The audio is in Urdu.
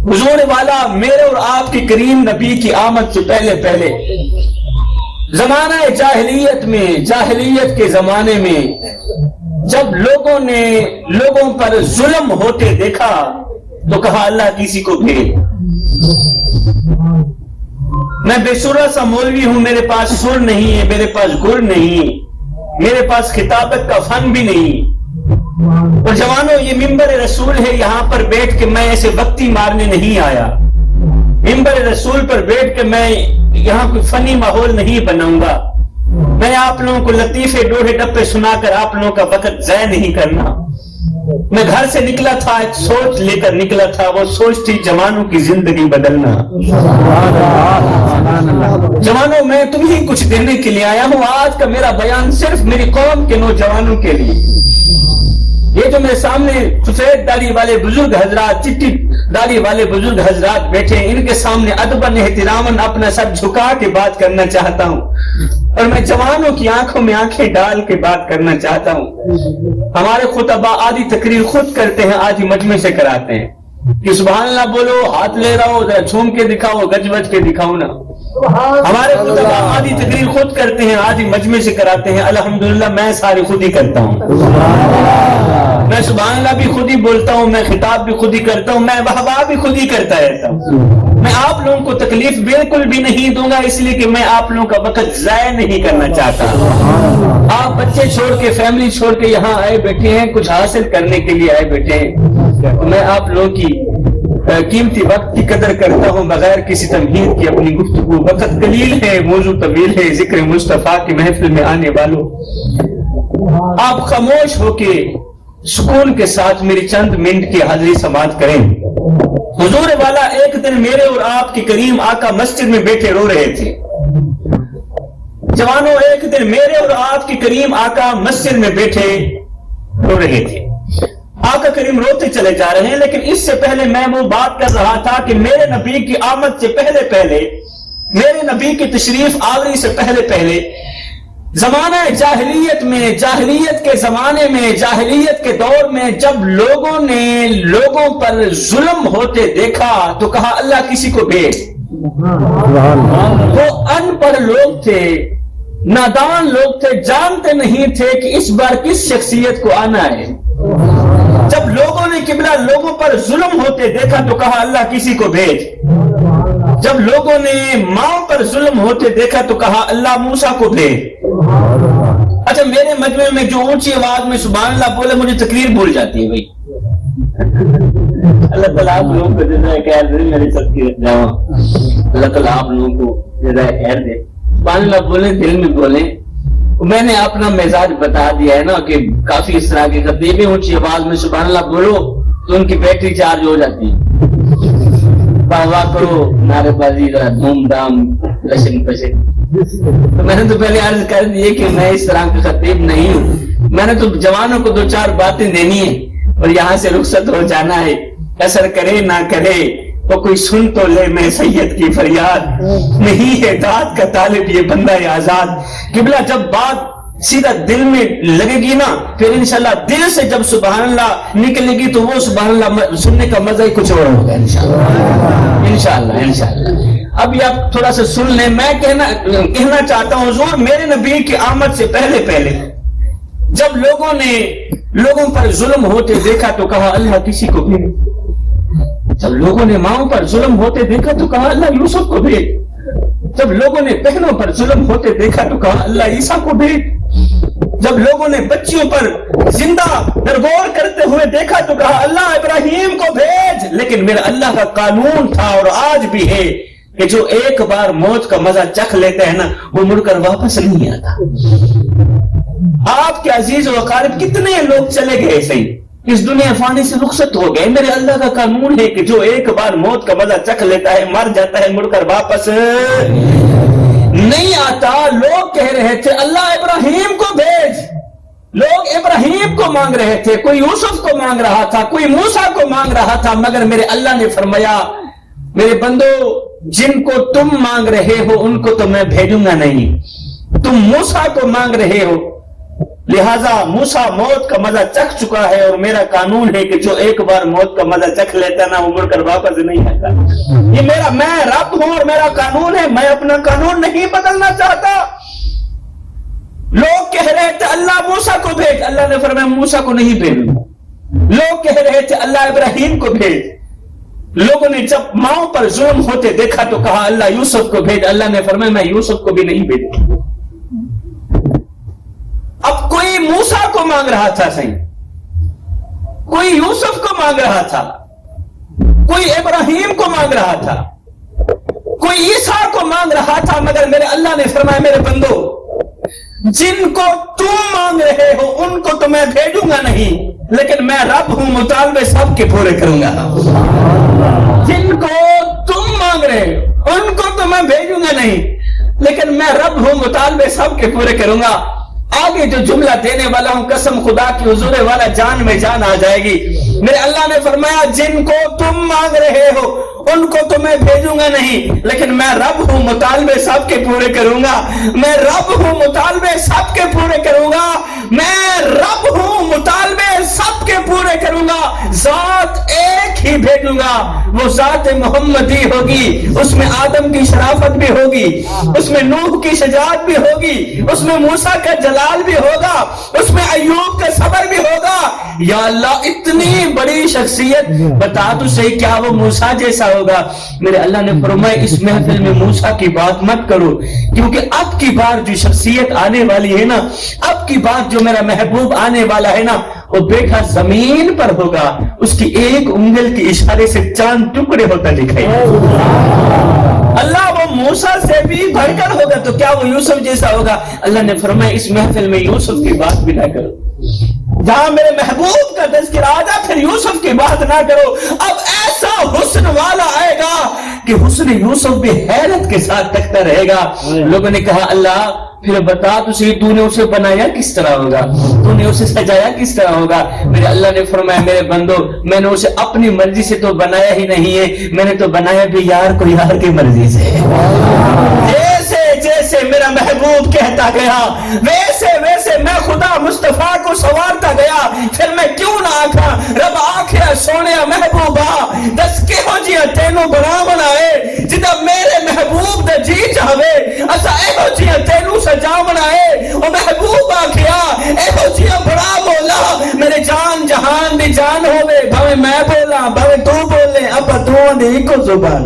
حضور والا میرے اور آپ کے کریم نبی کی آمد سے پہلے پہلے زمانہ جاہلیت میں، جاہلیت کے زمانے میں جب لوگوں نے لوگوں پر ظلم ہوتے دیکھا تو کہا اللہ کسی کو بھیج۔ میں بے سرا سا مولوی ہوں، میرے پاس سر نہیں ہے، میرے پاس گر نہیں، میرے پاس خطابت کا فن بھی نہیں، اور جوانوں یہ ممبر رسول ہے، یہاں پر بیٹھ کے میں ایسے وقتی مارنے نہیں آیا، ممبر رسول پر بیٹھ کے میں یہاں کوئی فنی ماحول نہیں بناؤں گا، میں آپ لوگوں کو لطیفے ڈوڑے ڈپے سنا کر آپ لوگوں کا وقت ضائع نہیں کرنا۔ میں گھر سے نکلا تھا، ایک سوچ لے کر نکلا تھا، وہ سوچ تھی جوانوں کی زندگی بدلنا۔ جوانوں میں تمہیں کچھ دینے کے لیے آیا ہوں، آج کا میرا بیان صرف میری قوم کے نوجوانوں کے لیے۔ یہ جو میرے سامنے سفید داڑھی والے بزرگ حضرات، چٹی داڑھی والے بزرگ حضرات بیٹھے ہیں، ان کے سامنے ادباً احتراماً اپنا سر جھکا کے بات کرنا چاہتا ہوں، اور میں جوانوں کی آنکھوں میں آنکھیں ڈال کے بات کرنا چاہتا ہوں۔ ہمارے خطبہ آدھی تقریر خود کرتے ہیں، آدھی مجمع سے کراتے ہیں کہ سبحان اللہ بولو، ہاتھ لے رہا ہو، ذرا جھوم کے دکھاؤ، گج بج کے دکھاؤ نا۔ ہمارے خطبہ آدھی تقریر خود کرتے ہیں، آدھی مجمع سے کراتے ہیں، الحمدللہ میں ساری خود ہی کرتا ہوں، میں سبحان اللہ بھی خود ہی بولتا ہوں، میں خطاب بھی خود ہی کرتا ہوں، میں واہ بھی خود ہی کرتا رہتا ہوں۔ میں آپ لوگوں کو تکلیف بالکل بھی نہیں دوں گا، اس لیے کہ میں آپ لوگوں کا وقت ضائع نہیں کرنا چاہتا۔ آپ بچے چھوڑ کے، فیملی چھوڑ کے یہاں آئے بیٹھے ہیں، کچھ حاصل کرنے کے لیے آئے بیٹھے ہیں، میں آپ لوگوں کی قیمتی وقت کی قدر کرتا ہوں بغیر کسی تمہید کی اپنی گفتگو۔ وقت قلیل ہے، موضوع طویل ہے، ذکر مصطفیٰ کی محفل میں آنے والوں آپ خاموش ہو کے سکون کے ساتھ میری چند منٹ کی حاضری سماعت کریں۔ حضور والا ایک دن میرے اور آپ کے کریم آقا مسجد میں بیٹھے رو رہے تھے۔ جوانوں ایک دن میرے اور آپ کے کریم آقا مسجد میں بیٹھے رو رہے تھے۔ آقا کریم روتے چلے جا رہے ہیں، لیکن اس سے پہلے میں وہ بات کر رہا تھا کہ میرے نبی کی آمد سے پہلے پہلے، میرے نبی کی تشریف آوری سے پہلے پہلے زمانہ جاہلیت میں، جاہلیت کے زمانے میں، جاہلیت کے دور میں جب لوگوں نے لوگوں پر ظلم ہوتے دیکھا تو کہا اللہ کسی کو بھیج۔ وہ ان پڑھ لوگ تھے، نادان لوگ تھے، جانتے نہیں تھے کہ اس بار کس شخصیت کو آنا ہے۔ جب لوگوں نے قبلہ لوگوں پر ظلم ہوتے دیکھا تو کہا اللہ کسی کو بھیج۔ جب لوگوں نے ماں پر ظلم ہوتے دیکھا تو کہا اللہ موسیٰ کو بھیج۔ اچھا میرے مجمع میں جو اونچی آواز میں سبحان اللہ بولے مجھے تقریر بھول جاتی ہے بھائی۔ اللہ تعالیٰ آپ لوگوں کو جزائے خیر دے، میری سب کی رکھ جاؤں، اللہ تعالیٰ آپ لوگوں کو جزائے خیر دے۔ سبحان اللہ بولیں، دل میں بولیں۔ میں نے اپنا مزاج بتا دیا ہے نا کہ کافی اس طرح کے خطیبیں اونچی آواز میں سبحان اللہ بولو تو ان کی بیٹری چارج ہو جاتی ہے، واہ کرو، نعرے بازی، دھوم دھام، لشن پشن۔ تو میں نے تو پہلے عرض کر دی کہ میں اس طرح کا خطیب نہیں ہوں، میں نے تو جوانوں کو دو چار باتیں دینی ہے اور یہاں سے رخصت ہو جانا ہے، اثر کرے نہ کرے تو کوئی سن تو لے میں سید کی فریاد، نہیں ہے داد کا طالب یہ بندہ آزاد۔ قبلہ جب بات سیدھا دل میں لگے گی نا پھر انشاءاللہ دل سے جب سبحان اللہ نکلے گی تو وہ سبحان اللہ سننے کا مزہ ہی کچھ اور ہوگا انشاءاللہ۔ اب یہ آپ تھوڑا سا سن لیں، میں کہنا چاہتا ہوں حضور میرے نبی کی آمد سے پہلے پہلے جب لوگوں نے لوگوں پر ظلم ہوتے دیکھا تو کہا اللہ کسی کو بھیج۔ جب لوگوں نے ماؤں پر ظلم ہوتے دیکھا تو کہا اللہ یوسف کو بھیج۔ جب لوگوں نے بہنوں پر ظلم ہوتے دیکھا تو کہا اللہ عیسیٰ کو بھیج۔ جب لوگوں نے بچیوں پر زندہ نرگور کرتے ہوئے دیکھا تو کہا اللہ ابراہیم کو بھیج۔ لیکن میرا اللہ کا قانون تھا اور آج بھی ہے کہ جو ایک بار موت کا مزہ چکھ لیتا ہے نا وہ مڑ کر واپس نہیں آتا۔ آپ کے عزیز و اقارب کتنے لوگ چلے گئے صحیح، اس دنیا فانی سے رخصت ہو گئے۔ میرے اللہ کا قانون ہے کہ جو ایک بار موت کا مزہ چکھ لیتا ہے مر جاتا ہے، مڑ کر واپس نہیں آتا۔ لوگ کہہ رہے تھے اللہ ابراہیم کو بھیج، لوگ ابراہیم کو مانگ رہے تھے، کوئی یوسف کو مانگ رہا تھا، کوئی موسیٰ کو مانگ رہا تھا، مگر میرے اللہ نے فرمایا میرے بندو جن کو تم مانگ رہے ہو ان کو تو میں بھیجوں گا نہیں۔ تم موسیٰ کو مانگ رہے ہو، لہذا موسیٰ موت کا مزہ چکھ چکا ہے اور میرا قانون ہے کہ جو ایک بار موت کا مزہ چکھ لیتا نا وہ مڑ کر واپس نہیں آتا. یہ میں رب ہوں اور میرا قانون ہے, میں اپنا قانون نہیں بدلنا چاہتا. لوگ کہہ رہے تھے اللہ موسیٰ کو بھیج, اللہ نے فرمایا موسیٰ کو نہیں بھیجوں. لوگ کہہ رہے تھے اللہ ابراہیم کو بھیج. لوگوں نے جب ماؤں پر ظلم ہوتے دیکھا تو کہا اللہ یوسف کو بھیج. اللہ نے فرمایا میں یوسف کو بھی نہیں بھیجوں. اب کوئی موسیٰ کو مانگ رہا تھا صحیح, کوئی یوسف کو مانگ رہا تھا, کوئی ابراہیم کو مانگ رہا تھا, کوئی عیسیٰ کو مانگ رہا تھا, مگر میرے اللہ نے فرمایا میرے بندو جن کو تم مانگ رہے ہو ان کو تو میں بھیجوں گا نہیں, لیکن میں رب ہوں مطالبے سب کے پورے کروں گا. جن کو تم مانگ رہے ہو ان کو تو میں بھیجوں گا نہیں, لیکن میں رب ہوں مطالبے سب کے پورے کروں گا. آگے جو جملہ دینے والا ہوں قسم خدا کی حضور والا جان میں جان آ جائے گی. میرے اللہ نے فرمایا جن کو تم مانگ رہے ہو ان کو تو میں بھیجوں گا نہیں, لیکن میں رب ہوں مطالبے سب کے پورے کروں گا. میں رب ہوں مطالبے سب کے پورے کروں گا. میں رب ہوں مطالبے سب کے پورے کروں گا. ذات ایک ہی بھیجوں گا, وہ ذات محمدی ہوگی. اس میں آدم کی شرافت بھی ہوگی, اس میں نوح کی شجاعت بھی ہوگی, اس میں موسیٰ کا جلال بھی ہوگا, اس میں ایوب کا صبر بھی ہوگا. یا اللہ اتنی بڑی شخصیت, بتا تو صحیح کیا وہ موسیٰ جیسا ہوگا؟ میرے اللہ نے فرمایا اس محفل میں موسیٰ کی بات مت کرو, کیونکہ اب کی بار جو شخصیت آنے والی ہے نا, اب کی بار جو میرا محبوب آنے والا ہے نا, وہ بیٹھا زمین پر ہوگا, اس کی ایک انگل کی اشارے سے چاند ٹکڑے ہوتا دکھائی. اللہ وہ موسیٰ سے بھی بڑھ کر ہوگا تو کیا وہ یوسف جیسا ہوگا؟ اللہ نے فرمایا اس محفل میں یوسف کی بات بھی نہ کرو. جہاں میرے محبوب کا تذکرہ آ جا پھر یوسف کی بات نہ کرو. اب ایسا حسن والا آئے گا کہ حسن یوسف بھی حیرت کے ساتھ تکتا رہے گا. لوگوں نے کہا اللہ پھر بتا تو صحیح تو نے اسے بنایا کس طرح ہوگا, تو نے اسے سجایا کس طرح ہوگا؟ میرے اللہ نے فرمایا میرے بندو میں نے اسے اپنی مرضی سے تو بنایا ہی نہیں ہے, میں نے تو بنایا بھی یار کو یار کی مرضی سے. جیسے جیسے میرا محبوب کہتا گیا ویسے ویسے میں خدا مصطفیٰ کو سوارتا گیا. پھر میں کیوں نہ آکھا رب آکھیا سونے محبوبا دس کے ہو جیاں تینوں بنا بنائے, جدہ میرے محبوب دا جی چاہوے اسا اے ہو جیاں تینوں سجا بنائے. او محبوب آکھیا اے ہو جیاں بڑا بولا میرے جان جہان دی جان ہوئے, بھویں میں بولا بھویں تو بولے اب تو دی کو زبان.